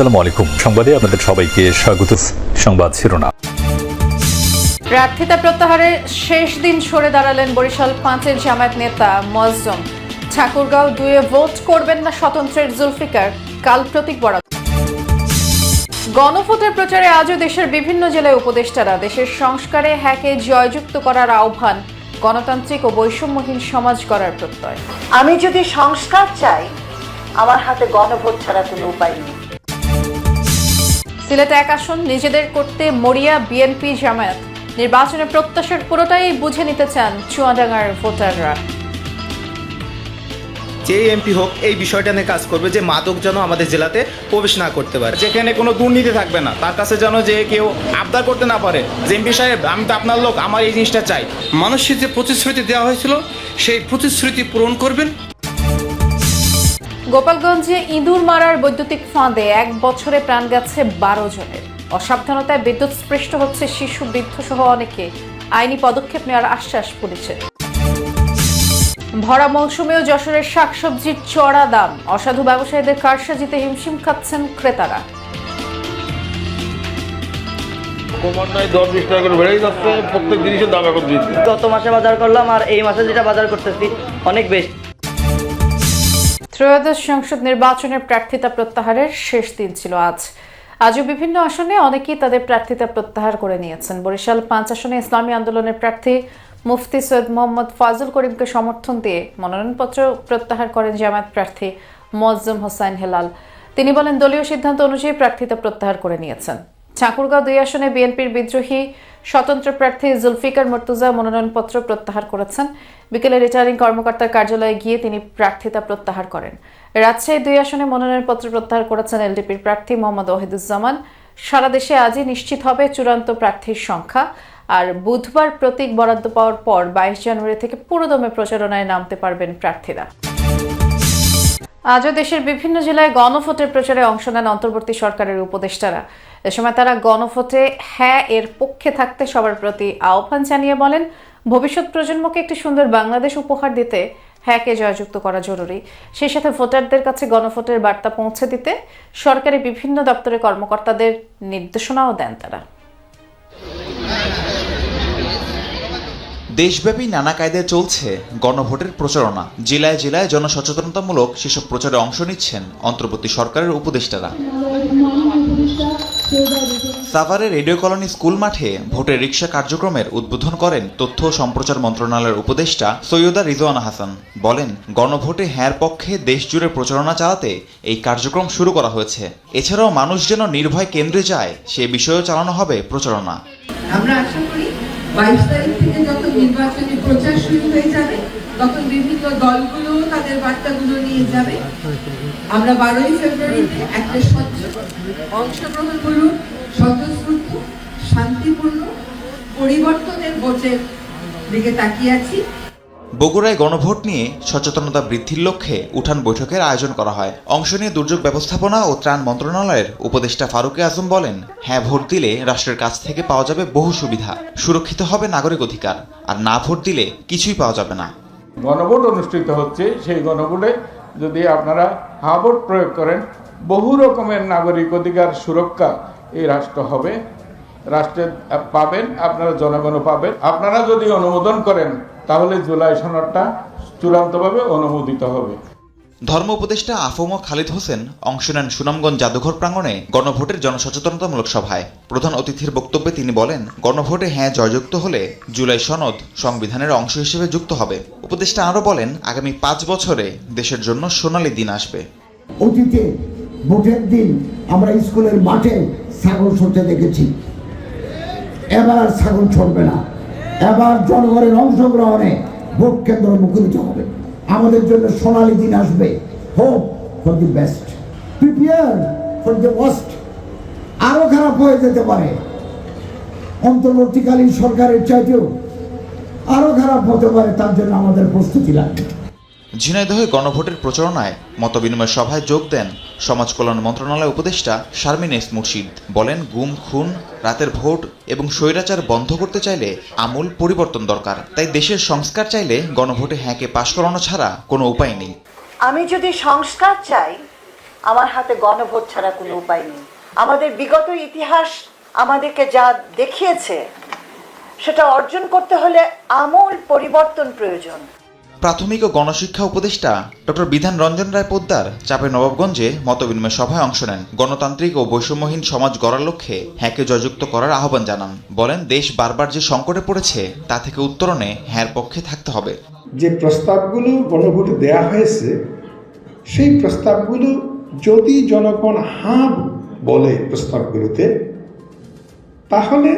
আসসালামু আলাইকুম। সংবাদে আপনাদের সবাইকে স্বাগত। সংবাদ শিরোনাম। প্রার্থিতা প্রত্যাহারের শেষ দিন সরে দাঁড়ালেন বরিশাল 5-এর জামায়াত নেতা মোয়াজ্জম। ঠাকুরগাঁও 2-এ ভোট করবেন না স্বতন্ত্রের জুলফিকার, কাল প্রতীক বরাদ্দ। গণভোটের প্রচারে আজও দেশের বিভিন্ন জেলায় উপদেষ্টারা দেশের সংস্কারে হ্যাকে জয়যুক্ত করার আহ্বান, গণতান্ত্রিক ও বৈষম্যহীন সমাজ গড়ার প্রত্যয়। আমি যদি সংস্কার চাই, আমার হাতে গণভোট ছাড়া কোনো উপায় নেই। সিলেটে এক আসন নিজেদের করতে মরিয়া বিএনপি জামায়াত। নির্বাচনের প্রত্যাশার পুরোটাই বুঝে নিতে চান চুয়াডাঙ্গার ভোটাররা। যে এমপি হোক এই বিষয়টা নিয়ে কাজ করবে যে মাদক যেন আমাদের জেলাতে প্রবেশ না করতে পারে, যেখানে কোনো দুর্নীতি থাকবে না, তার কাছে যেন যে কেউ আবদার করতে না পারে যে এমপি সাহেব আমি তো আপনার লোক, আমার এই জিনিসটা চাই। মানুষের যে প্রতিশ্রুতি দেওয়া হয়েছিল সেই প্রতিশ্রুতি পূরণ করবেন। গোপালগঞ্জে ইঁদুর মারার বৈদ্যুতিক ফাঁদে 1 বছরে প্রাণ গেছে 12 জনের। অসাবধানতায় বিদ্যুৎস্পৃষ্ট হচ্ছে শিশু, বৃদ্ধ সহ অনেকে। আইনি পদক্ষেপ নেওয়ার আশ্বাস পুলিশের। ভরা মৌসুমেও যশোরের শাকসবজির চড়া দাম। অসাধু ব্যবসায়ীদের কারসাজিতে হিমশিম খাচ্ছেন ক্রেতারা। ক্রমান্বয়ে 10-20 টাকা করে বেড়েই যাচ্ছে, প্রত্যেক জিনিসের দাম এখন বৃদ্ধি। গত মাসে বাজার করলাম আর এই মাসে যেটা বাজার করতেছি অনেক বেশি। ত্রয়োদশ সংসদ নির্বাচনের প্রার্থিতা প্রত্যাহারের শেষ দিন ছিল আজ। আজও বিভিন্ন আসনে অনেকেই তাদের প্রার্থিতা প্রত্যাহার করে নিয়েছেন। বরিশাল 5 আসনে ইসলামী আন্দোলনের প্রার্থী মুফতি সৈয়দ মোহাম্মদ ফাজল করিমকে সমর্থন দিয়ে মনোনয়নপত্র প্রত্যাহার করেন জামায়াত প্রার্থী মোয়াজ্জম হোসাইন হেলাল। তিনি বলেন, দলীয় সিদ্ধান্ত অনুযায়ী প্রার্থিতা প্রত্যাহার করে নিয়েছেন। ঠাকুরগাঁও 2 আসনে বিএনপির বিদ্রোহী স্বতন্ত্র প্রার্থী জুলফিকার মুর্তজা মনোনয়নপত্র প্রত্যাহার করেছেন। বিকেলে রিটার্নিং কর্মকর্তার কার্যালয়ে গিয়ে তিনি প্রার্থিতা প্রত্যাহার করেন। রাজশাহী 2 আসনে মনোনয়নপত্র প্রত্যাহার করেছেন এলডিপির প্রার্থী মোহাম্মদ ওহিদুজ্জামান। সারা দেশে আজই নিশ্চিত হবে চূড়ান্ত প্রার্থীর সংখ্যা। আর বুধবার প্রতীক বরাদ্দ পাওয়ার পর 22 জানুয়ারি থেকে পুরোদমে প্রচারণায় নামতে পারবেন প্রার্থীরা। আজও দেশের বিভিন্ন জেলায় গণভোটের প্রচারে অংশ নেন অন্তর্বর্তী সরকারের উপদেষ্টারা। এ সময় তারা গণভোটে হ্যাঁ এর পক্ষে থাকতে সবার প্রতি আহ্বান জানিয়ে বলেন, ভবিষ্যৎ প্রজন্মকে একটি সুন্দর বাংলাদেশ উপহার দিতে হ্যাঁকে জয়যুক্ত করা জরুরি। সেই সাথে ভোটারদের কাছে গণভোটের বার্তা পৌঁছে দিতে সরকারি বিভিন্ন দপ্তরের কর্মকর্তাদের নির্দেশনাও দেন তারা। দেশব্যাপী নানা কায়দায় চলছে গণভোটের প্রচারণা। জেলায় জেলায় জনসচেতনতামূলক সেসব প্রচারে অংশ নিচ্ছেন অন্তর্বর্তী সরকারের উপদেষ্টারা। সাভারের রেডিও কলোনি স্কুল মাঠে ভোটের রিক্সা কার্যক্রমের উদ্বোধন করেন তথ্য ও সম্প্রচার মন্ত্রণালয়ের উপদেষ্টা সৈয়দা রিজওয়ানা হাসান। বলেন, গণভোটে হ্যাঁর পক্ষে দেশ জুড়ে প্রচারণা চালাতে এই কার্যক্রম শুরু করা হয়েছে। এছাড়াও মানুষ যেন নির্ভয় কেন্দ্রে যায় সে বিষয়েও চালানো হবে প্রচারণা। আমরা আশা করি 22 তারিখ থেকে যত নির্বাচনী প্রচার শুরু হয়ে যাবে তখন বিভিন্ন দলগুলো তাদের বার্তাগুলো নিয়ে যাবে। আমরা 12ই ফেব্রুয়ারিতে একটা স্বচ্ছ অংশগ্রহণমূলক স্বতঃস্ফূর্ত শান্তিপূর্ণ পরিবর্তনের ভোটের দিকে তাকিয়ে আছি। বগুড়ায় গণভোট নিয়ে সচেতনতা বৃদ্ধির লক্ষ্যে উঠান বৈঠকের আয়োজন করা হয়। অংশ নিয়ে দুর্যোগ ব্যবস্থাপনা ও ত্রাণ মন্ত্রণালয়ের উপদেষ্টা ফারুকে আজম বলেন, হ্যাঁ ভোট দিলে রাষ্ট্রের কাছ থেকে পাওয়া যাবে বহু সুবিধা, সুরক্ষিত হবে নাগরিক অধিকার, আর না ভোট দিলে কিছুই পাওয়া যাবে না। গণভোট অনুষ্ঠিত হচ্ছে, সেই গণভোটে যদি আপনারা হ্যাঁ ভোট প্রয়োগ করেন, বহু রকমের নাগরিক অধিকার সুরক্ষা এই রাষ্ট্র হবে, রাষ্ট্রে পাবেন, আপনারা জনগণও পাবেন। আপনারা যদি অনুমোদন করেন তাহলে জুলাই সনদটা চূড়ান্তভাবে অনুমোদিত হবে। ধর্ম উপদেষ্টা আফম খালিদ হোসেন অংশ নেন সুনামগঞ্জ জাদুঘর প্রাঙ্গণে গণভোটের জনসচেতনতামূলক সভায়। প্রধান অতিথির বক্তব্যে তিনি বলেন, গণভোটে হ্যাঁ জয়যুক্ত হলে জুলাই সনদ সংবিধানের অংশ হিসেবে যুক্ত হবে। উপদেষ্টা আরও বলেন, আগামী 5 বছরে দেশের জন্য সোনালী দিন আসবে। অতীতে ভোটের দিন আমরা স্কুলের মাঠে ছাগল ছড়তে দেখেছি, এবার ছাগল ছড়বে না। এবার জনগণের অংশগ্রহণে ভোট কেন্দ্র মুখরিত হবে। আমাদের জন্য সোনালী দিন আসবে। Hope for the best, prepare for the worst. আরো খারাপ হয়ে যেতে পারে, অন্তর্বর্তীকালীন সরকারের চাইতেও আরো খারাপ হতে পারে, তার জন্য আমাদের প্রস্তুতি লাগবে। ঝিনাইদহে গণভোটের প্রচারণায় মতবিনিময় সভায় যোগ দেন সমাজ কল্যাণ মন্ত্রণালয় উপদেষ্টা শারমিন এস মুর্শিদ। বলেন, গুম, খুন, রাতের ভোট এবং স্বৈরাচার বন্ধ করতে চাইলে আমূল পরিবর্তন দরকার। তাই দেশের সংস্কার চাইলে গণভোটে হ্যাঁকে পাশ করানো ছাড়া কোনো উপায় নেই। আমি যদি সংস্কার চাই, আমার হাতে গণভোট ছাড়া কোনো উপায় নেই। আমাদের বিগত ইতিহাস আমাদেরকে যা দেখিয়েছে সেটা অর্জন করতে হলে আমূল পরিবর্তন প্রয়োজন। প্রাথমিক ও গণশিক্ষা উপদেষ্টা ডক্টর বিধান রঞ্জন রায় পোদ্দার চাপের নবাবগঞ্জে মতবিনিময় সভায় অংশ নেন। গণতান্ত্রিক ও বৈষম্যহীন সমাজ গড়ার লক্ষ্যে হ্যাঁকে জয়যুক্ত করার আহ্বান জানান। বলেন, দেশ বারবার যে সংকটে পড়েছে তা থেকে উত্তরণে হ্যাঁর পক্ষে থাকতে হবে। যে প্রস্তাবগুলো গণভোটে দেয়া হয়েছে সেই প্রস্তাবগুলো যদি জনগণ হ্যাঁ বলে প্রস্তাবগুলোতে, তাহলে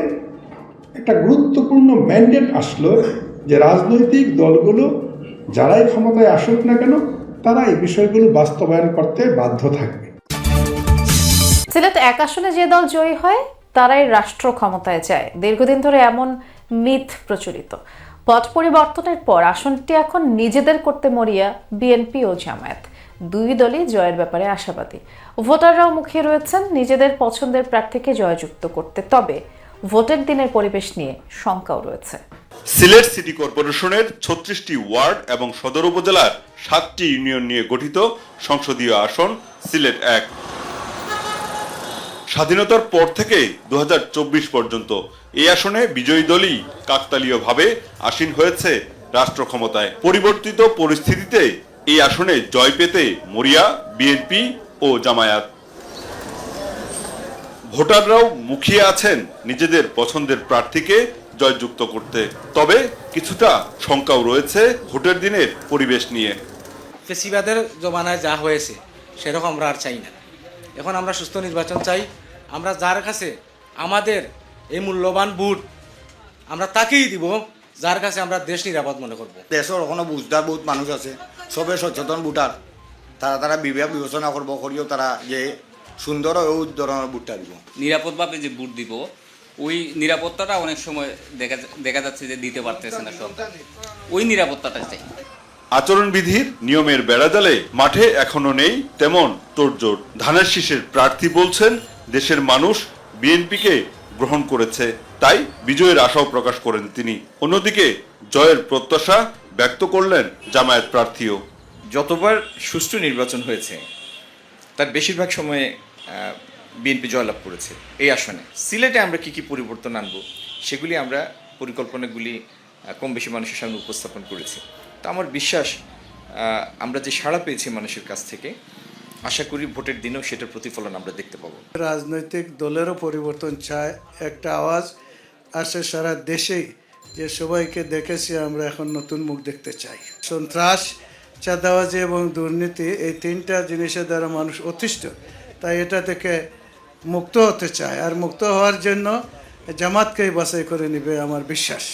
একটা গুরুত্বপূর্ণ ম্যান্ডেট আসলো যে রাজনৈতিক দলগুলো যারাই ক্ষমতায় আসুক না কেন তারা এই বিষয়গুলো বাস্তবায়ন করতে বাধ্য থাকবে। সিলেট 1 আসনে যে দল জয়ী হয় তারাই রাষ্ট্র ক্ষমতায় যায়। দীর্ঘদিন ধরে এমন মিথ প্রচলিত। পট পরিবর্তনের পর আসনটি এখন নিজেদের করতে মরিয়া বিএনপি ও জামায়াত। দুই দলই জয়ের ব্যাপারে আশাবাদী। ভোটাররাও মুখিয়ে রয়েছেন নিজেদের পছন্দের প্রার্থীকে জয়যুক্ত করতে। তবে ভোটের দিনের পরিবেশ নিয়ে শঙ্কাও রয়েছে। সিলেট সিটি কর্পোরেশনের 36টি ওয়ার্ড এবং সদর উপজেলার 7টি ইউনিয়ন নিয়ে গঠিত সংসদীয় আসন সিলেট 1। স্বাধীনতার পর থেকে 2024 পর্যন্ত এই আসনে বিজয়ী দলই কাকতালীয়ভাবে আসীন হয়েছে রাষ্ট্র ক্ষমতায়। পরিবর্তিত পরিস্থিতিতে এই আসনে জয় পেতে মরিয়া বিএনপি ও জামায়াত। ভোটাররাও মুখিয়ে আছেন নিজেদের পছন্দের প্রার্থীকে জয়যুক্ত করতে। তবে কিছুটা শঙ্কাও রয়েছে ভোটের দিনের পরিবেশ নিয়ে। ফেসিবাদের জমানায় যা হয়েছে সেরকম আমরা আর চাই না। এখন আমরা সুস্থ নির্বাচন চাই। আমরা যার কাছে আমাদের এই মূল্যবান ভোট আমরা তাকেই দিব যার কাছে আমরা দেশ নিরাপদ মনে করব। দেশের ওখানে বুঝদার বহুত মানুষ আছে, সবে সচেতন ভোটার, তারা বিবেচনা করবো করিও তারা যে সুন্দর ওই ধরনের ভোটটা দিব। নিরাপদভাবে যে ভোট দিব ওই নিরাপত্তাটা অনেক সময় দেখা যাচ্ছে যে দিতে পারতেছে না সরকার। ওই নিরাপত্তাটা চাই। আচরণবিধির নিয়মের বেড়াজালে মাঠে এখনো নেই তেমন তোড়জোড়। ধানের শীষের প্রার্থী বলছেন দেশের মানুষ বিএনপিকে গ্রহণ করেছে, তাই বিজয়ের আশাও প্রকাশ করেন তিনি। অন্যদিকে জয়ের প্রত্যাশা ব্যক্ত করলেন জামায়াত প্রার্থীও। যতবার সুষ্ঠু নির্বাচন হয়েছে তার বেশিরভাগ সময়ে বিএনপি জয়লাভ করেছে। এই আসনে সিলেটে আমরা কি পরিবর্তন আনবো সেগুলি আমরা পরিকল্পনাগুলি কম বেশি মানুষের সামনে উপস্থাপন করেছি। তো আমার বিশ্বাস আমরা যে সাড়া পেয়েছি মানুষের কাছ থেকে, আশা করি ভোটের দিনেও সেটার প্রতিফলন আমরা দেখতে পাবো। রাজনৈতিক দলেরও পরিবর্তন চায়, একটা আওয়াজ আসে সারা দেশেই যে সবাইকে দেখেছি আমরা এখন নতুন মুখ দেখতে চাই। সন্ত্রাস, চাঁদাবাজি এবং দুর্নীতি এই 3টা জিনিসের দ্বারা মানুষ অতিষ্ঠ, তাই এটা থেকে মুক্ত হতে চায়। আর মুক্ত হওয়ার জন্য জামাতকেই বাছাই করে নেবে আমার বিশ্বাস।